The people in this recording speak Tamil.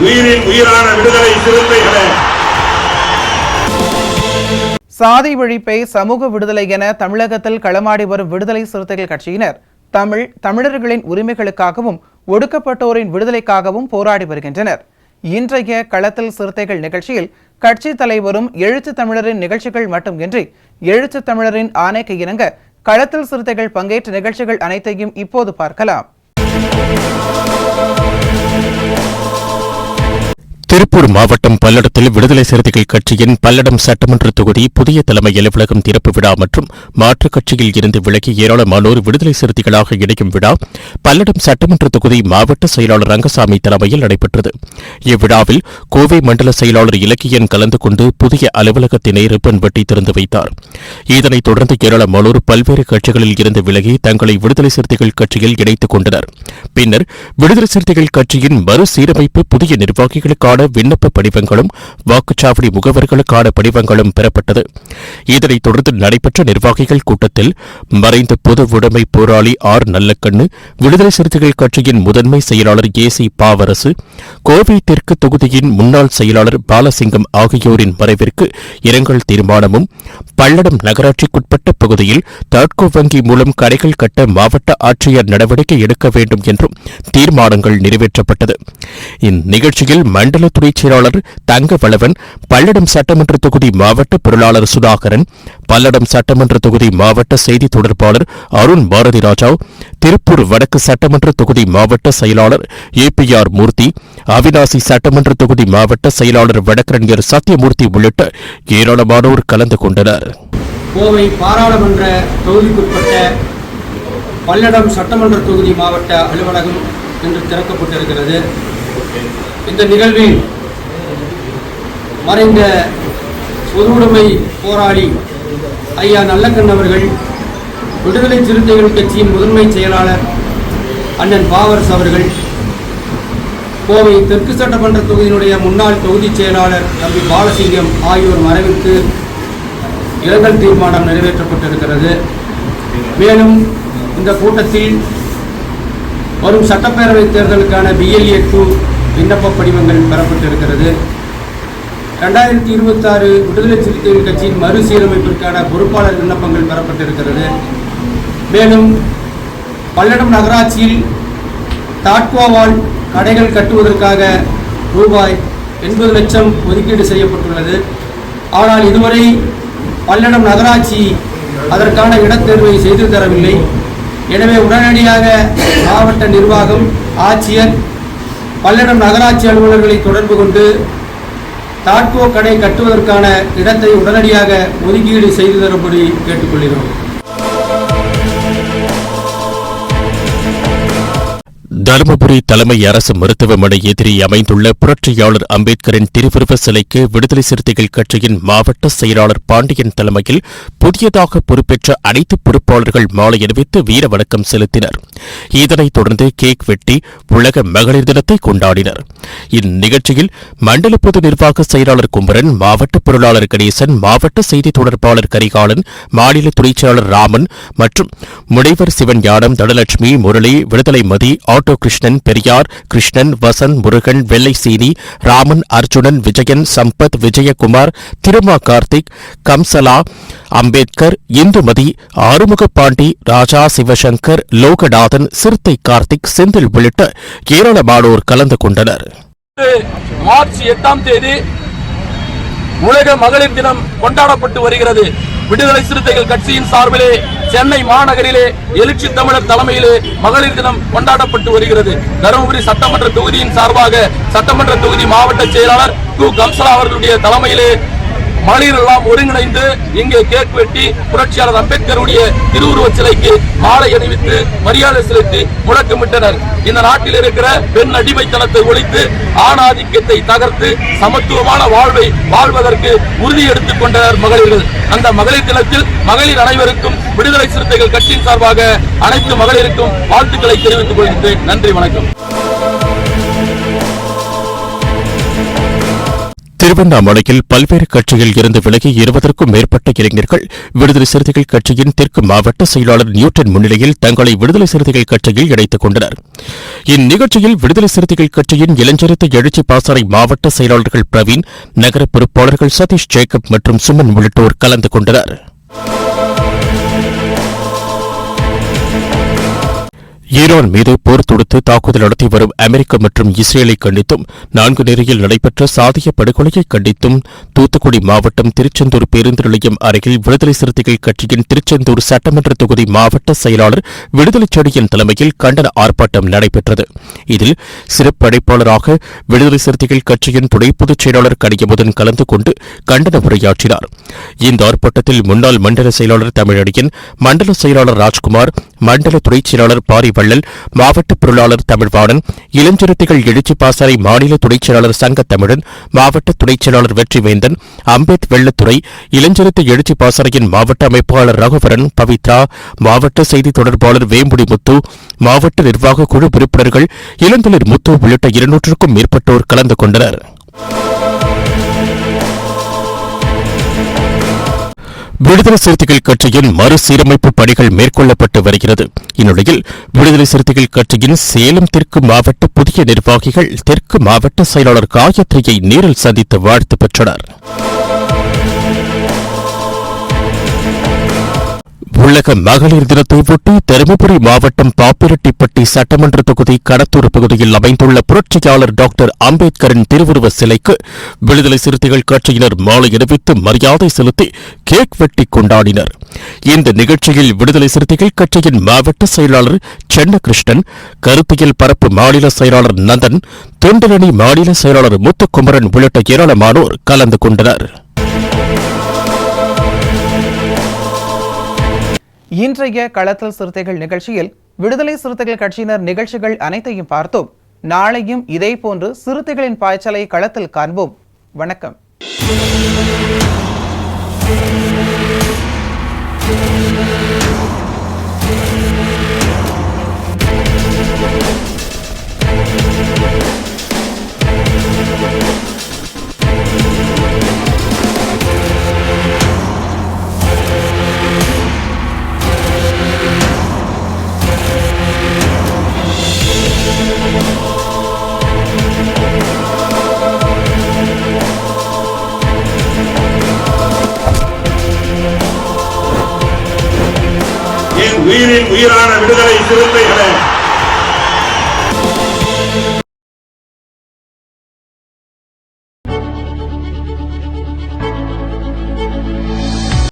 உயிரின் உயிரான விடுதலை சிறுத்தைகளே, சாதி ஒழிப்பை சமூக விடுதலை என தமிழகத்தில் களமாடி வரும் விடுதலை சிறுத்தைகள் கட்சியினர் தமிழர்களின் உரிமைகளுக்காகவும் ஒடுக்கப்பட்டோரின் விடுதலைக்காகவும் போராடி வருகின்றனர். இன்றைய களத்தில் சிறுத்தைகள் நிகழ்ச்சியில் கட்சி தலைவரும் எழுத்து தமிழரின் நிகழ்ச்சிகள் மட்டுமின்றி எழுத்து தமிழரின் ஆணைக்கு இணங்க களத்தில் சிறுத்தைகள் பங்கேற்ற நிகழ்ச்சிகள் அனைத்தையும் இப்போது பார்க்கலாம். திருப்பூர் மாவட்டம் பல்லடத்தில் விடுதலை சிறுத்தைகள் கட்சியின் பல்லடம் சட்டமன்ற தொகுதி புதிய தலைமை அலுவலகம் திறப்பு விழா மற்றும் மாற்றுக் கட்சியில் இருந்து விலகி ஏராளமானோர் விடுதலை சிறுத்தைகளாக இணையும் விழா பல்லடம் சட்டமன்ற தொகுதி மாவட்ட செயலாளர் ரங்கசாமி தலைமையில் நடைபெற்றது. இவ்விழாவில் கோவை மண்டல செயலாளர் இலக்கியன் கலந்து கொண்டு புதிய அலுவலகத்தினை ரிப்பன் வெட்டி திறந்து வைத்தார். இதனைத் தொடர்ந்து ஏராளமானோர் பல்வேறு கட்சிகளில் இருந்து விலகி தங்களை விடுதலை சிறுத்தைகள் கட்சியில் இணைத்துக் கொண்டனர். பின்னர் விடுதலை சிறுத்தைகள் கட்சியின் மறுசீரமைப்பு புதிய நிர்வாகிகளுக்கான விண்ணப்ப படிவங்களும் வாக்குச்சாவடி முகவர்களுக்கான படிவங்களும் பெறப்பட்டது. இதனைத் தொடர்ந்து நடைபெற்ற நிர்வாகிகள் கூட்டத்தில் மறைந்த பொது உடைமை போராளி ஆர் நல்லக்கண்ணு, விடுதலை சிறுத்தைகள் கட்சியின் முதன்மை செயலாளர் ஏசி பாவரசு, கோவை தெற்கு தொகுதியின் முன்னாள் செயலாளர் பாலசிங்கம் ஆகியோரின் மறைவிற்கு இரங்கல் தீர்மானமும், பல்லடம் நகராட்சிக்குட்பட்ட பகுதியில் தாட்கோ வங்கி மூலம் கடைகள் கட்ட மாவட்ட ஆட்சியர் நடவடிக்கை எடுக்க வேண்டும் என்றும் தீர்மானங்கள் நிறைவேற்றப்பட்டது. இந்நிகழ்ச்சியில் மண்டல துணை செயலாளர் தங்கவளவன், பல்லடம் சட்டமன்ற தொகுதி மாவட்ட பொருளாளர் சுதாகரன், பல்லடம் சட்டமன்ற தொகுதி மாவட்ட செய்தி தொடர்பாளர் அருண் பாரதி ராஜா, திருப்பூர் வடக்கு சட்டமன்ற தொகுதி மாவட்ட செயலாளர் ஏபிஆர் மூர்த்தி, அவிநாசி சட்டமன்ற தொகுதி மாவட்ட செயலாளர் வடக்கறிஞர் சத்தியமூர்த்தி உள்ளிட்ட ஏராளமானோர் கலந்து கொண்டனர். கோவை பாராளுமன்ற தொகுதிக்குட்பட்ட பல்லடம் சட்டமன்ற தொகுதி மாவட்ட அலுவலகம் இன்று திறக்கப்பட்டிருக்கிறது. இந்த நிகழ்வில் மறைந்த பொதுவுடைமை போராளி ஐயா நல்லக்கண் அவர்கள், விடுதலை சிறுத்தைகள் கட்சியின் முதன்மை செயலாளர் அண்ணன் பாவரசு அவர்கள், கோவை தெற்கு சட்டமன்ற தொகுதியினுடைய முன்னாள் தொகுதி செயலாளர் தம்பி பாலசிங்கம் ஆகியோர் மறைவிற்கு இரங்கல் தீர்மானம் நிறைவேற்றப்பட்டிருக்கிறது. மேலும் இந்த கூட்டத்தில் வரும் சட்டப்பேரவை தேர்தலுக்கான BLA-2 விண்ணப்ப படிவங்கள் பெறப்பட்டிருக்கிறது. 2026 விடுதலை சிறுத்தைகள் கட்சியின் மறுசீரமைப்பிற்கான பொறுப்பாளர் விண்ணப்பங்கள் பெறப்பட்டிருக்கிறது. மேலும் பல்லடம் நகராட்சியில் தாட்கோவால் கடைகள் கட்டுவதற்காக ரூபாய் 80 லட்சம் ஒதுக்கீடு செய்யப்பட்டுள்ளது. ஆனால் இதுவரை பல்லடம் நகராட்சி அதற்கான இடத்தேர்வை செய்து தரவில்லை. எனவே உடனடியாக மாவட்ட நிர்வாகம், ஆட்சியர், பல்லடம் நகராட்சி அலுவலர்களை தொடர்பு கொண்டு தாட்கோ கடை கட்டுவதற்கான இடத்தை உடனடியாக ஒதுக்கீடு செய்து தரும்படி கேட்டுக்கொள்கிறோம். தருமபுரி தலைமை அரசு மருத்துவமனை எதிரே அமைந்துள்ள புரட்சியாளர் அம்பேத்கரின் திருவுருவ சிலைக்கு விடுதலை சிறுத்தைகள் கட்சியின் மாவட்ட செயலாளர் பாண்டியன் தலைமையில் புதியதாக பொறுப்பேற்ற அனைத்து பொறுப்பாளர்கள் மாலை அணிவித்து வீர வணக்கம் செலுத்தினர். இதனைத் தொடர்ந்து கேக் வெட்டி உலக மகளிர் தினத்தை கொண்டாடினர். இந்நிகழ்ச்சியில் மண்டல பொது நிர்வாக செயலாளர் குமரன், மாவட்ட பொருளாளர் கணேசன், மாவட்ட செய்தி தொடர்பாளர் கரிகாலன், மாநில துணைச் செயலாளர் ராமன் மற்றும் முனைவர் சிவன் ஞானம், தனலட்சுமி, முரளி, விடுதலை மதி, ஆட்டோ கிருஷ்ணன், பெரியார் கிருஷ்ணன், வசந்த், முருகன், வெள்ளை சீனி, ராமன், அர்ஜுனன், விஜயன், சம்பத், விஜயகுமார், திருமா கார்த்திக், கம்சலா, அம்பேத்கர், இந்துமதி, ஆறுமுகப்பாண்டி, ராஜா, சிவசங்கர், லோகநாதன், சிறுத்தை கார்த்திக், செந்தில் உள்ளிட்ட ஏராளமானோர் கலந்து கொண்டனர். மார்ச் 8ஆம் தேதி உலக மகளிர் தினம் கொண்டாடப்பட்டு வருகிறது. விடுதலை சிறுத்தைகள் கட்சியின் சார்பிலே சென்னை மாநகரிலே எழுச்சி தமிழர் தலைமையிலே மகளிர் தினம் கொண்டாடப்பட்டு வருகிறது. தருமபுரி சட்டமன்ற தொகுதியின் சார்பாக சட்டமன்ற தொகுதி மாவட்ட செயலாளர் கு. கம்சலா அவர்களுடைய தலைமையிலே மகளிர் எல்லாம் ஒருங்கிணைந்து இங்கே கேக் வெட்டி புரட்சியாளர் அம்பேத்கருடைய திருவுருவச் சிலைக்கு மாலை அணிவித்து மரியாதை செலுத்தி முழக்கமிட்டனர். இந்த நாட்டில் இருக்கிற பெண் அடிமைத்தனத்தை ஒழித்து ஆணாதிக்கத்தை தகர்த்து சமத்துவமான வாழ்வை வாழ்வதற்கு உறுதி எடுத்துக் கொண்டனர் மகளிர்கள். அந்த மகளிர் தினத்தில் மகளிர் அனைவருக்கும் விடுதலை சிறுத்தைகள் கட்சியின் சார்பாக அனைத்து மகளிருக்கும் வாழ்த்துக்களை தெரிவித்துக் கொள்கிறேன். நன்றி, வணக்கம். திருவண்ணாமலையில் பல்வேறு கட்சியில் இருந்து விலகி 20க்கும் மேற்பட்ட இளைஞர்கள் விடுதலை சிறுத்தைகள் கட்சியின் தெற்கு மாவட்ட செயலாளர் நியூட்டன் முன்னிலையில் தங்களை விடுதலை சிறுத்தைகள் கட்சியில் இணைத்துக் கொண்டனர். இந்நிகழ்ச்சியில் விடுதலை சிறுத்தைகள் கட்சியின் இளஞ்சரித்த எழுச்சி பாசறை மாவட்ட செயலாளர்கள் பிரவீன், நகர பொறுப்பாளர்கள் சதீஷ், ஜேக்கப் மற்றும் சுமன் உள்ளிட்டோர் கலந்து கொண்டனர். ஈரான் மீது போர் தொடுத்து தாக்குதல் நடத்தி வரும் அமெரிக்கா மற்றும் இஸ்ரேலை கண்டித்தும் 4 நேரில் நடைபெற்ற சாதிய படுகொலையை கண்டித்தும் தூத்துக்குடி மாவட்டம் திருச்செந்தூர் பேருந்து நிலையம் அருகில் விடுதலை சிறுத்தைகள் கட்சியின் திருச்செந்தூர் சட்டமன்ற தொகுதி மாவட்ட செயலாளர் விடுதலை செடியின் தலைமையில் கண்டன ஆர்ப்பாட்டம் நடைபெற்றது. இதில் சிறப்பு அழைப்பாளராக விடுதலை சிறுத்தைகள் கட்சியின் துணை பொதுச் செயலாளர் கனியமுதன் கலந்து கொண்டு கண்டன உரையாற்றினார். இந்த ஆர்ப்பாட்டத்தில் முன்னாள் மண்டல செயலாளர் தமிழடியன், மண்டல செயலாளர் ராஜ்குமார், மண்டல துணை செயலாளர் பாரி வள்ளல், மாவட்ட பொருளாளர் தமிழ்வாணன், இளஞ்சிறுத்தைகள் எழுச்சி பாசறை மாநில துணைச் செயலாளர் சங்க தமிழன், மாவட்ட துணைச் செயலாளர் வெற்றிவேந்தன், அம்பேத் வெள்ளத்துறை, இளஞ்சிறுத்தை எழுச்சி பாசறையின் மாவட்ட அமைப்பாளர் ரகுவரன், பவித்ரா, மாவட்ட செய்தி தொடர்பாளர் வேம்புடி முத்து, மாவட்ட நிர்வாக குழு உறுப்பினர்கள் இளந்தளிர் முத்து உள்ளிட்ட 200க்கும் மேற்பட்டோர் கலந்து கொண்டனர். விடுதலை சிறுத்தைகள் கட்சியின் மறுசீரமைப்பு பணிகள் மேற்கொள்ளப்பட்டு வருகிறது. இந்நிலையில் விடுதலை சிறுத்தைகள் கட்சியின் சேலம் தெற்கு மாவட்ட புதிய நிர்வாகிகள் தெற்கு மாவட்ட செயலாளர் காயத்ரியை நேரில் சந்தித்து வாழ்த்து பெற்றனர். உலக மகளிர் தினத்தை ஒட்டி தருமபுரி மாவட்டம் பாப்பிரெட்டிப்பட்டி சட்டமன்ற தொகுதி கடத்தூர் பகுதியில் அமைந்துள்ள புரட்சியாளர் டாக்டர் அம்பேத்கரின் திருவுருவ சிலைக்கு விடுதலை சிறுத்தைகள் கட்சியினர் மாலை அணிவித்து மரியாதை செலுத்தி கேக் வெட்டி கொண்டாடினர். இந்த நிகழ்ச்சியில் விடுதலை சிறுத்தைகள் கட்சியின் மாவட்ட செயலாளர் சென்னகிருஷ்ணன், கருத்தியல் பரப்பு மாநில செயலாளர் நந்தன், தொண்டரணி மாநில செயலாளர் முத்துக்குமரன் உள்ளிட்ட ஏராளமானோர் கலந்து கொண்டனர். இன்றைய களத்தல் சிறுத்தைகள் நிகழ்ச்சியில் விடுதலை சிறுத்தைகள் கட்சியினர் நிகழ்ச்சிகள் அனைத்தையும் பார்த்தோம். நாளையும் இதேபோன்று சிறுத்தைகளின் பாய்ச்சலை களத்தில் காண்போம். வணக்கம். உயிரின் உயிரான விடுதலை சிறுத்தைகளே,